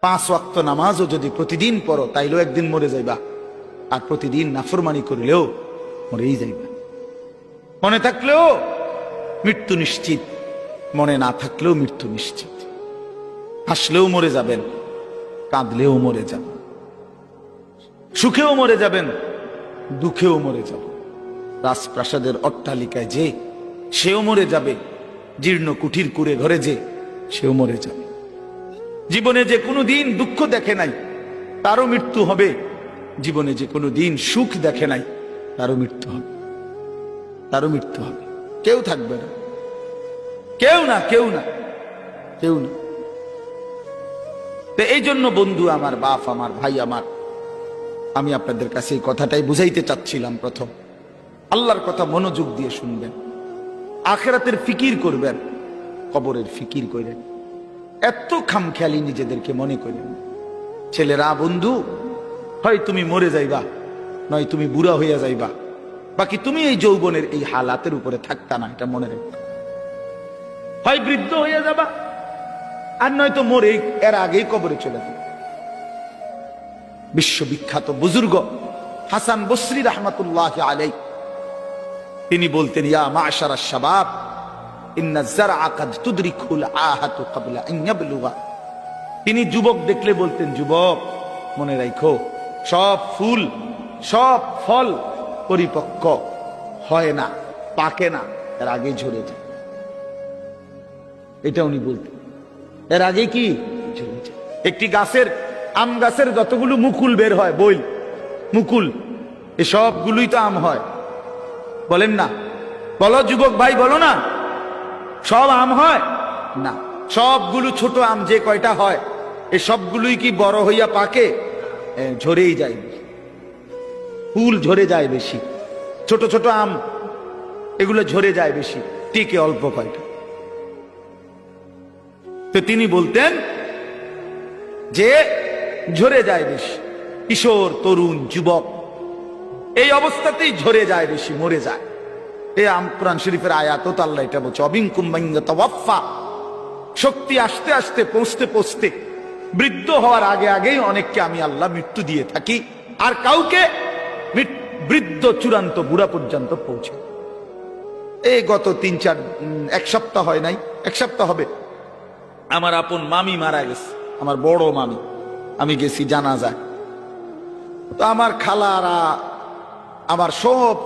5 ওয়াক্ত নামাজও যদি প্রতিদিন পড়ো তাইলেও একদিন মরে যাইবা, আর প্রতিদিন নাফরমানি করিলেও মরেই যাইবা। মনে থাকলেও মৃত্যু নিশ্চিত, মনে না থাকলেও মৃত্যু নিশ্চিত। হাসলেও মরে যাবেন, কাঁদলেও মরে যাবেন, সুখেও মরে যাবেন, দুঃখেও মরে যাবেন। রাজপ্রাসাদের অট্টালিকায় যে সেও মরে যাবে, জীর্ণ কুঠির কুড়ে ঘরে যে সেও মরে যাবে। জীবনে যে কোনো দিন দুঃখ দেখে নাই তারও মৃত্যু হবে, জীবনে যে কোনো দিন সুখ দেখে নাই তারও মৃত্যু হবে, তারও মৃত্যু হবে। কেউ থাকবে না, কেউ না, কেউ না, কেউ না। তো এই জন্য বন্ধু আমার, বাপ আমার, ভাই আমার, আমি আপনাদের কাছে এই কথাটাই বুঝাইতে চাচ্ছিলাম। প্রথম আল্লাহর কথা মনোযোগ দিয়ে শুনবেন, আখিরাতের ফিকির করবেন, কবরের ফিকির করেন। এত খামখেয়ালি নিজেদেরকে মনে করেন। ছেলেরা বন্ধু, হয় তুমি মরে যাইবা, নয় তুমি বুড়া হইয়া যাইবা, বাকি তুমি এই যৌবনের এই হালাতের উপরে থাকতা না, এটা মনে রাখবা। হয় বৃদ্ধ হইয়া যাবা, আর নয়তো মরে এর আগেই কবরে চলে যাবে। বিশ্ববিখ্যাত বুজুর্গ হাসান বসরি রাহমাতুল্লাহ আলাইহি তিনি বলতেন, ইয়া মাশারাশ শাবাব ইন্না যারআ কাদ তুদরিকুল আহাতু ক্বাবলা আন ইয়াবলুগা। তিনি যুবক দেখলে বলতেন, যুবক মনে রাখো, সব ফুল সব ফল পরিপক্ক হয় না, পাকে না, এর আগে ঝরে যায়। এটা উনি বলতেন, এর আগে কি ঝরে যায়। একটি গাছের, আম গাছের যতগুলো মুকুল বের হয়, বইল মুকুল, এ সবগুলোই তো আম হয়, বলেন না? বলো যুবক ভাই, বলো না, সব আম হয় না। সবগুলো ছোট আম যে কয়টা হয়, এ সবগুলোই কি বড় হইয়া পাকে? ঝরেই যায়, ফুল ঝরে যায় বেশি, ছোট ছোট আম এগুলো ঝরে যায় বেশি, টিকে অল্প কয়টা। তো তিনি বলতেন যে ঝরে যায় বেশি, কিশোর তরুণ যুবক এই অবস্থাতেই ঝরে যায় বেশি, মরে যায়। এই কোরআন শরীফের আয়াত তো আল্লাহ এটা বলছে, অবিনকুম মান ইয়াতাওয়াফা। শক্তি আসতে আসতে, পৌঁছতে পৌঁছতে, বৃদ্ধ হওয়ার আগে আগেই অনেককে আমি আল্লাহ মৃত্যু দিয়ে থাকি, আর কাউকে বৃদ্ধ চূড়ান্ত বুড়া পর্যন্ত পৌঁছে। এই গত 1 সপ্তাহ হয় নাই, 1 সপ্তাহ হবে, আমার আপন মামি মারা গেছে, আমার বড় মামি। আমি গেছি জানাজায়। তো আমার খালারা, আমার সব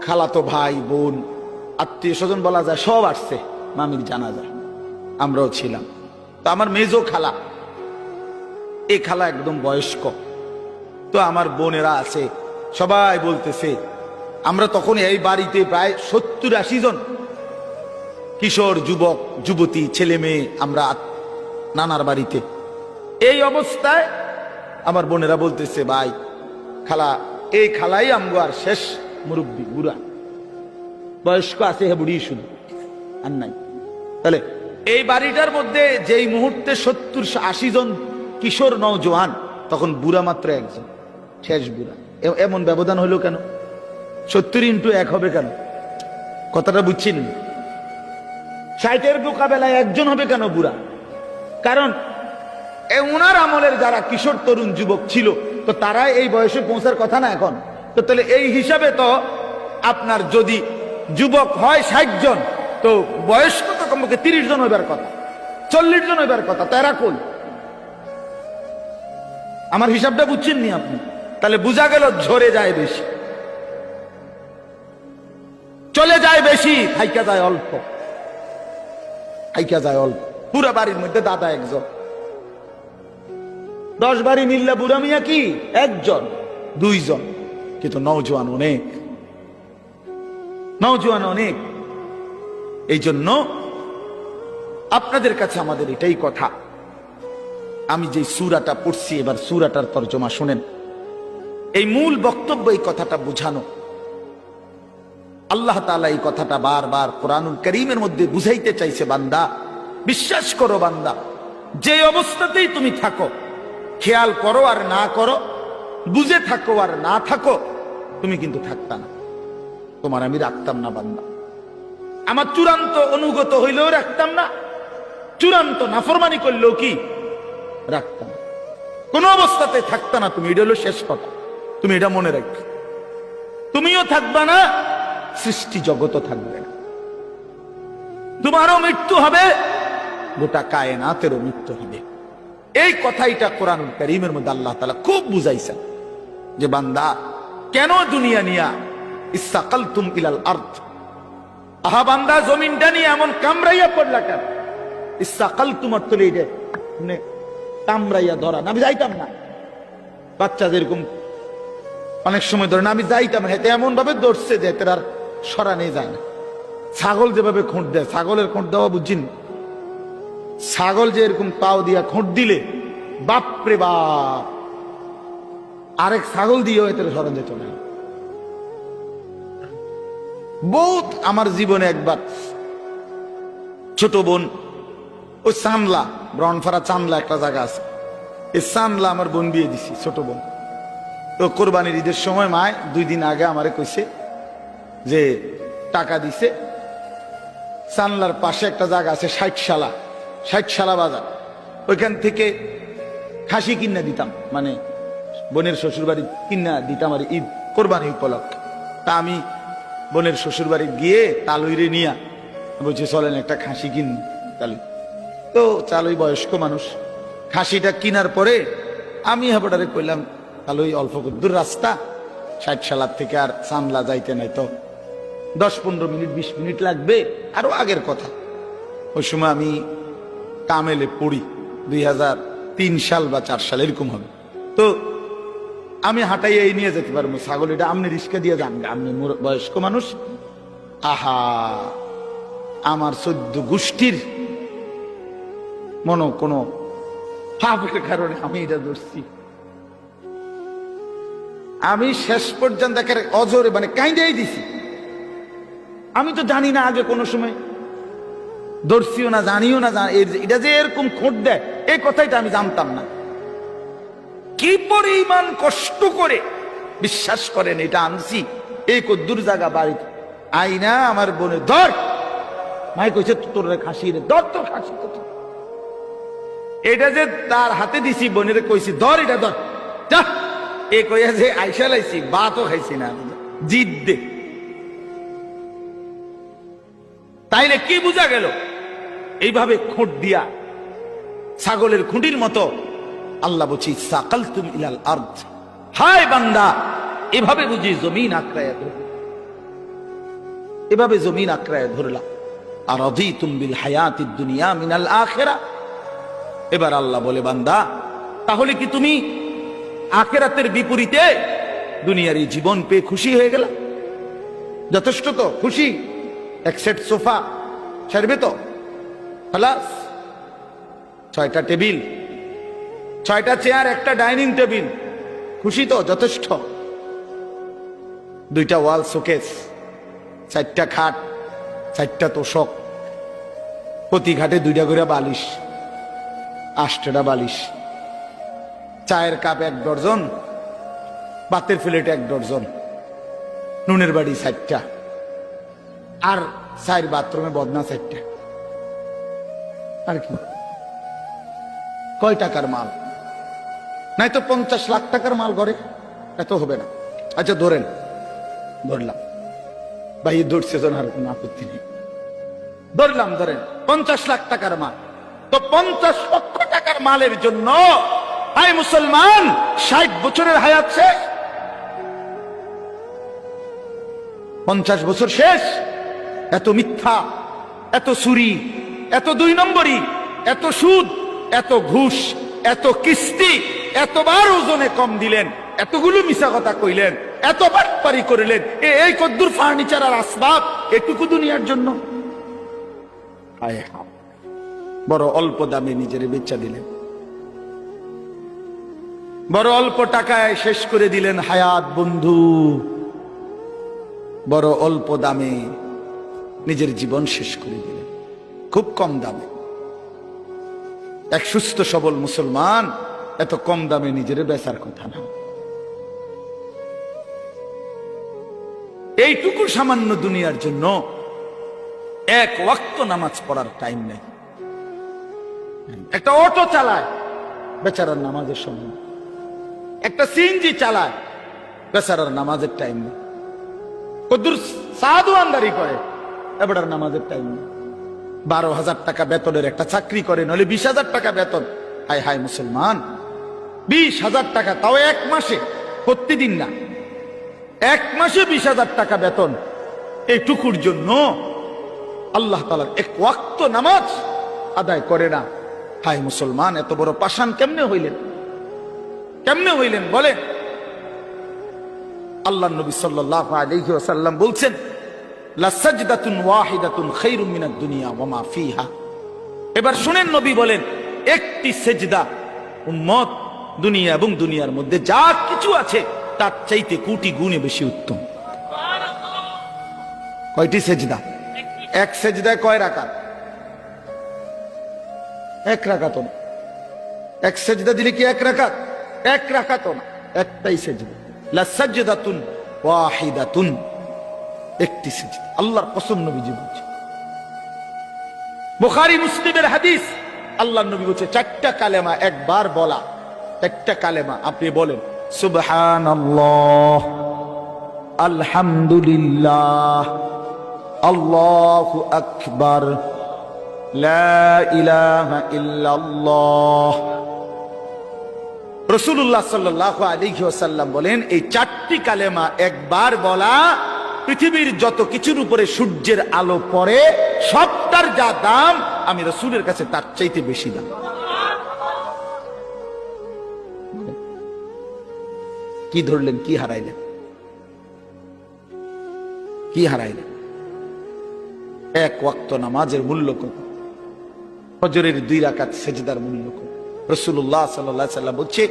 খালাতো ভাই বোন আত্মীয় স্বজন বলা যায় সব আসছে মামির জানাজায়, আমরাও ছিলাম। তো আমার মেজো খালা, এই খালা একদম বয়স্ক, তো আমার বোনেরা আছে, সবাই বলতেছে, আমরা তখন এই বাড়িতে প্রায় 70-80 জন কিশোর যুবক যুবতী ছেলে মেয়ে, আমরা নানার বাড়িতে। এই অবস্থায় আমার বোনেরা বলতেছে, ভাই খালা, এই খালাই আমগো আর শেষ মুরব্বী, বুড়া বয়স্ক আছে, হে বুড়ি শুধু আর নাই। তাহলে এই বাড়িটার মধ্যে যেই মুহূর্তে 70-80 জন কিশোর নওজোয়ান, তখন বুড়া মাত্র একজন, শেষ বুড়া। এমন ব্যবধান হলো কেন? 70 × 1 হবে কেন? কথাটা বুঝছেন? 60-এর মোকাবেলায় একজন হবে কেন বুড়া? কারণ ওনার আমলের যারা কিশোর তরুণ যুবক ছিল, তো তারা এই বয়সে পৌঁছার কথা না এখন। তো তাহলে এই হিসাবে তো আপনার যদি যুবক হয় 60 জন, তো বয়স্ক তো কমপক্ষে 30 জন হইবার কথা, 40 জন হইবার কথা, তারা কই? আমার হিসাবটা বুঝছেন নি আপনি? তাহলে বোঝা গেল ঝরে যায় বেশি, চলে যায় বেশি, থাইকা যায় অল্প, থাইকা যায় অল্প। পুরা বাড়ির মধ্যে দাদা একজন, 10 বাড়ি মিললে বুড়া মিয়া কি 1 জন 2 জন, কিন্তু নওজোয়ান অনেক, নওজোয়ান অনেক। এই জন্য আপনাদের কাছে আমাদের এটাই কথা, আমি যে সূরাটা পড়ছি, এবার সূরাটার তরজমা শুনেন। এই মূল বক্তব্য এই কথাটা বুঝানো। আল্লাহ তাআলা এই কথাটা বারবার কোরআনুল কারীমের মধ্যে বুঝাইতে চাইছে, বান্দা বিশ্বাস করো, বান্দা যে অবস্থাতেই তুমি থাকো, খেয়াল করো আর না করো, বুঝে থাকো আর না থাকো, তুমি কিন্তু থাকতা না, তোমার আমি রাখতাম না বান্দা। আমার চূড়ান্ত অনুগত হইলেও রাখতাম না, চূড়ান্ত নাফরমানি করলেও কি রাখতাম, কোন অবস্থাতে থাকতা না তুমি। এটা হলো শেষ কথা, তুমি এটা মনে রাখবে। তুমিও থাকবা না, সৃষ্টি জগতও থাকবে না। তোমারও মৃত্যু হবে, গোটা কায়নাতেরও মৃত্যু হবে। এই কথাইটা কোরআন কারীমের মধ্যে আল্লাহ তাআলা খুব বুঝাইছেন যে বান্দা কেন দুনিয়া নিয়া ইসসাকালতুম ইলাল আরদ, আহা বান্দা জমিনটা নিয়ে এমন কামড়াইয়া পড়লা কেন? ইসসাকালতুম অর্থ এইটা মানে কামড়াইয়া ধরা। আমি যাইতাম না, বাচ্চা যেরকম অনেক সময় ধরে না, আমি যাইতাম না, এতে এমন ভাবে ধরছে যে এতে আর সরানো যায় না। ছাগল যেভাবে খোঁট দেয়, ছাগলের খোঁট দেওয়া বুঝিন, ছাগল যে এরকম পাও দিয়া খোঁট দিলে বাপরে বাপ, আরেক ছাগল দিয়েও এতে সরান যেত না। বহুত আমার জীবনে একবার ছোট বোন ওই চানলা, ব্রনফারা চানলা একটা জায়গা আছে, এই চানলা আমার বোন বিয়ে দিছি, ছোট বোন। তো কোরবানির ঈদের সময় মায় 2 দিন আগে আমারে কইছে যে টাকা দিছে, চানলার পাশে একটা জায়গা আছে 60 বাজার, ওইখান থেকে খাসি কিনা দিতাম, মানে বোনের শ্বশুর বাড়ি কিনা দিতাম আর ঈদ কোরবানি উপলক্ষে। তা আমি বোনের শ্বশুর বাড়ি গিয়ে তালুইরে নিয়া বলছি চলেন একটা খাসি কিন তালুই। তো চালুই বয়স্ক মানুষ, খাসিটা কিনার পরে আমি হাবড়ারে কইলাম তালুই অল্প দূর রাস্তা, 60 থেকে আর চানলা যাইতে নাই, তো 10-15 মিনিট 20 মিনিট লাগবে, আরো আগের কথা। ওই সময় আমি কামেলে পড়ি, 2003 সাল বা 4 সাল এরকম হবে। তো আমি হাঁটাই এই নিয়ে যেতে পারবো ছাগল, এটা আপনি রিস্কা দিয়ে যান, আপনি বয়স্ক মানুষ। আহা, আমার 14 গোষ্ঠীর কোনো পাপের কারণে আমি এটা ধরছি। আমি শেষ পর্যন্ত অজরে মানে কাইন্দাই দিছি। আমি তো জানি না আগে কোনো সময় ধরছিও না, জানিও না এটা যে এরকম খোঁট দেয়, এই কথাইটা আমি জানতাম না। কি পরিমাণ কষ্ট করে বিশ্বাস করেন এটা আনছি, এই কদ্দুর জায়গা বাড়িতে আইনা আমার বোনে ধর, মাই কইছে তোর খাসি রে ধর, তোর খাসি কত। এটা যে তার হাতে দিছি, বোনের কইছি ধর, এটা ধর যা, এ কইয়া যে আইসা লাইছি, ভাতও খাইছি না, জিদ দে। তাইলে কি বোঝা গেল? এইভাবে খোঁট দিয়া ছাগলের খুঁটির মতো আল্লাহ বলছি সাকালতুম ইলাল আরদ, হায় বান্দা এভাবে বুঝি জমিন আঁকড়ায়া ধরল, এভাবে জমিন আঁকড়ায়া ধরলা। আর রাদিতুম বিল হায়াতিদ দুনিয়া মিনাল আখিরা। এবার আল্লাহ বলে বান্দা তাহলে কি তুমি আখিরাতের বিপরীতে দুনিয়ার এই জীবন পেয়ে খুশি হয়ে গেলা? যথেষ্ট তো খুশি? এক সেট সোফা ছাড়বে তো, খালাস। 6টা টেবিল, 6টা চেয়ার, একটা ডাইনিং টেবিল, খুশি তো? যথেষ্ট। 2টা ওয়াল শোকেস, 4টা খাট, 4টা তোষক, প্রতি ঘাটে 2টা করে বালিশ, 8টা বালিশ, চায়ের কাপ 1 ডজন, ভাতের প্লেট 1 ডজন, নুনের বাড়ি 4টা, আর 4 বাথরুমে বদনা 4টা। আর কি কয় টাকার মাল? নাই তো 50 লাখ টাকার মাল ঘরে, এত হবে না। আচ্ছা ধরেন, ধরলাম ভাই, ধরছে জন, আর কোনো আপত্তি নেই, ধরলাম ধরেন 50 লাখ টাকার মাল। তো 50 লক্ষ টাকার মালের জন্য আয় মুসলমান 60 বছরের হায়াত শেষ, 50 বছর শেষ। এত মিথ্যা, এত চুরি, এত 2 নম্বরী, এত সুদ, এত ঘুষ, এত কিস্তি, এতবার ওজনে কম দিলেন, এতগুলো মিছা কথা কইলেন, এত বাটপারি করলেন, এই কদ্দুর ফার্নিচার আর আসবাব এটুকু দুনিয়ার জন্য। বড় অল্প দামে নিজের বেচা দিলেন, বড় অল্প টাকায় শেষ করে দিলেন হায়াত বন্ধু, বড় অল্প দামে নিজের জীবন শেষ করে দিলেন, খুব কম দামে। এক সুস্থ সবল মুসলমান এত কম দামে নিজের বেচার কথা না। এইটুকু সামান্য দুনিয়ার জন্য 1 ওয়াক্ত নামাজ পড়ার টাইম নেই। একটা অটো চালায়, বেচারার নামাজের সময়, একটা সিএনজি চালায়, বেচারার নামাজের টাইম নেই, কদ্দুর সাধুয়ানদারি করে, এবার নামাজের টাইম নেই। 12,000 টাকা বেতনের একটা চাকরি করে, নইলে 20,000 টাকা বেতন। হায় হায় মুসলমান, 20,000 টাকা, তাও এক মাসে, প্রতিদিন না, এক মাসে 20,000 টাকা বেতন। এইটুকুর জন্য আল্লাহ তাআলার এক ওয়াক্ত নামাজ আদায় করে না। হায় মুসলমান, এত বড় পাষাণ কেমনে হইলেন, কেমনে হইলেন বলেন? আল্লাহ নবী সাল্লাল্লাহু আলাইহি ওয়াসাল্লাম বলছেন, লা সাজদাতুন ওয়াহিদাতুন খায়রুম মিনাদ দুনিয়া ওয়া মা ফিহা। এবার শুনেন, নবী বলেন, একটি সেজদা উম্মত দুনিয়া এবং দুনিয়ার মধ্যে যা কিছু আছে তার চাইতে কোটি গুণে বেশি উত্তম। কয়টি সেজদা? এক সেজদায় কয় রাকাত? এক রাকাত না। এক সেজদা দিলে কি এক রাকাত? এক রাকাত না, একটাই সেজদা। লা সাজদাতুন ওয়াহিদাতুন, একটি সেজদা। আল্লাহর কসম, নবীজি বলছে, বুখারী মুসলিমের হাদিস, আল্লাহর নবী বলছে, 4টা কালেমা একবার বলা, 4টা কালেমা আপনি বলেন, সুবহানাল্লাহ, আলহামদুলিল্লাহ, আল্লাহু আকবার, লা ইলাহা ইল্লাল্লাহ। রাসূলুল্লাহ সাল্লাল্লাহু আলাইহি ওয়াসাল্লাম বলেন, এই 4টি কালেমা একবার বলা পৃথিবীর যত কিছুর উপরে সূর্যের আলো পড়ে সবটার যা দাম, আমি রাসূলের কাছে তার চাইতে বেশি দাম। কি ধরলেন? কি হারাইলেন? কি হারাইলেন? এক ওয়াক্ত নামাজের মূল্য কত? ফজরের 2 রাকাত সেজদার মূল্য কত? রাসূলুল্লাহ সাল্লাল্লাহু আলাইহি ওয়াসাল্লাম বলছে,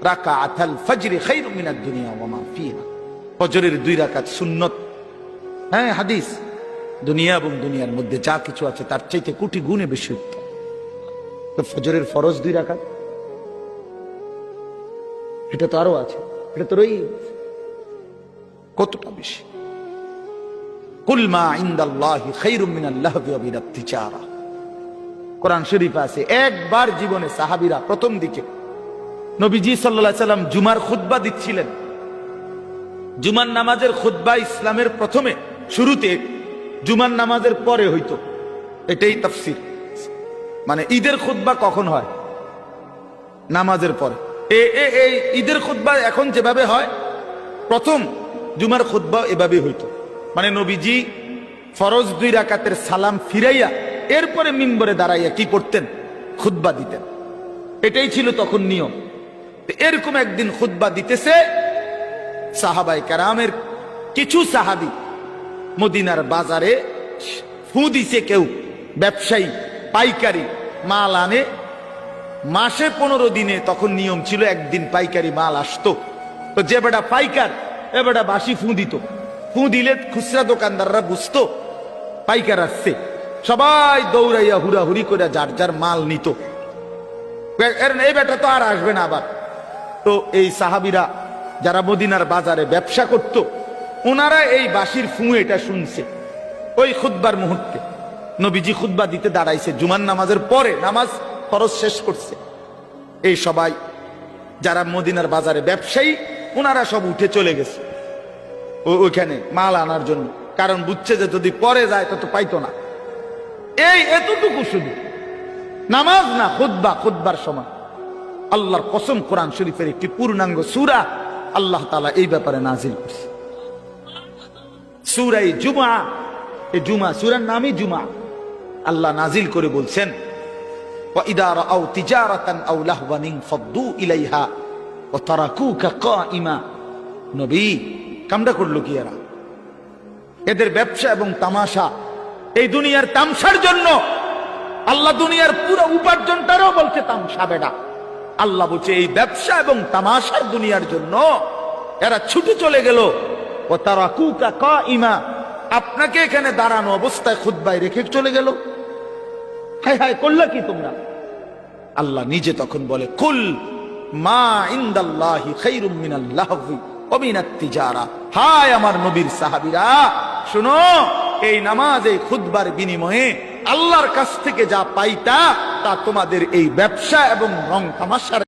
রাকাআতুল ফজর খায়রুম মিনাদ দুনিয়া ওয়া মা ফিহা। ফজরের 2 রাকাত সুন্নত, হ্যাঁ হাদিস, দুনিয়া এবং দুনিয়ার মধ্যে যা কিছু আছে তার চাইতে কোটি গুণে বেশি উত্তম। তো ফজরের ফরজ 2 রাকাত, এটা তো আরো আছে, এটা তো রই কতটা বেশি। কুল মা ইনদাল্লাহি খায়রুম মিনাল লাহবি ওয়া মিনাত তিজারা। কোরআন শরীফ আছে, একবার জীবনে সাহাবীরা প্রথম দিকে নবীজি সাল্লাল্লাহু আলাইহি সাল্লাম জুমার খুতবা দিচ্ছিলেন। জুমার নামাজের খুতবা ইসলামের প্রথমে শুরুতে জুমার নামাজের পরে হইতো, এটাই তাফসীর। মানে ঈদের খুতবা কখন হয়? নামাজের পরে। এই ঈদের খুতবা এখন যেভাবে হয়, প্রথম জুমার খুতবা এভাবে হইতো। মানে নবীজি ফরজ 2 রাকাতের সালাম ফিরাইয়া এরপরে মিম্বরে দাঁড়াইয়া কি করতেন? খুতবা দিতেন। এটাই ছিল তখন নিয়ম। এরকম একদিন খুতবা দিতেছে, সাহাবায়ে কেরামের কিছু সাহাবী মদিনার বাজারে ফু দিছে, কেউ ব্যবসায়ী পাইকারি মাল আনে, মাসে 15 দিনে তখন নিয়ম ছিল একদিন পাইকারি মাল আসতো। তো যে বেটা পাইকার, এ বেটা বাসি ফু দিত। ফু দিলে খুচরা দোকানদাররা বুঝতো পাইকার আসছে, সবাই দৌড়াইয়া হুড়াহুড়ি করে যার যার মাল নিত। এই বেটা তো আর আসবে না আবার। তো এই সাহাবীরা যারা মদিনার বাজারে ব্যবসা করত, ওনারা এই বাঁশির ফু এটা শুনছে। ওই খুতবার মুহূর্তে নবীজি খুতবা দিতে দাঁড়াইছে, জুমার নামাজের পরে, নামাজ ফরজ শেষ করছে। এই সবাই যারা মদিনার বাজারে ব্যবসায়ী, ওনারা সব উঠে চলে গেছে ওইখানে মাল আনার জন্য, কারণ বুঝছে যে যদি পরে যায় তো পাইতো না। এই এতটুকু শুধু নামাজ না, খুতবা, খুতবার সময় আল্লাহর কসম, কোরআন শরীফের একটি পূর্ণাঙ্গ সূরা আল্লাহ তাআলা এই ব্যাপারে নাজিল করছে, সূরা জুমআ। এই জুমআ সূরার নামই জুমআ। আল্লাহ নাজিল করে বলছেন, ওয়া ইদা রাআউ তিজারাতান আও লাহওয়ান ফাদ্দু ইলাইহা ওয়া তারাকুকা কাইমা। নবী, কামটা করলো কি এরা? এদের ব্যবসা এবং তামাশা, এই দুনিয়ার তামসার জন্য আল্লাহ দুনিয়ার পুরো উপার্জনটারও বলছে তামসা। বেটা, আল্লাহ বলছে এই ব্যবসা এবং তামাশার দুনিয়ার জন্য এরা ছুটে চলে গেল। ও তারাকুকা কাইমা, আপনাকে এখানে দাঁড়ানো অবস্থায় খুতবায় রেখে চলে গেল। হায় হায়, করলা কি তোমরা? আল্লাহ নিজে তখন বলে, কুল মা ইনদাল্লাহি খায়রুম মিনাল লাহবি ওয়া মিনাত তিজারা। হায় আমার নবীর সাহাবীরা, শুনো, এই নামাজ, এই খুতবার বিনিময়ে আল্লাহর কাছ থেকে যা পাইতা তা তোমাদের এই ব্যবসা এবং রং তামাশার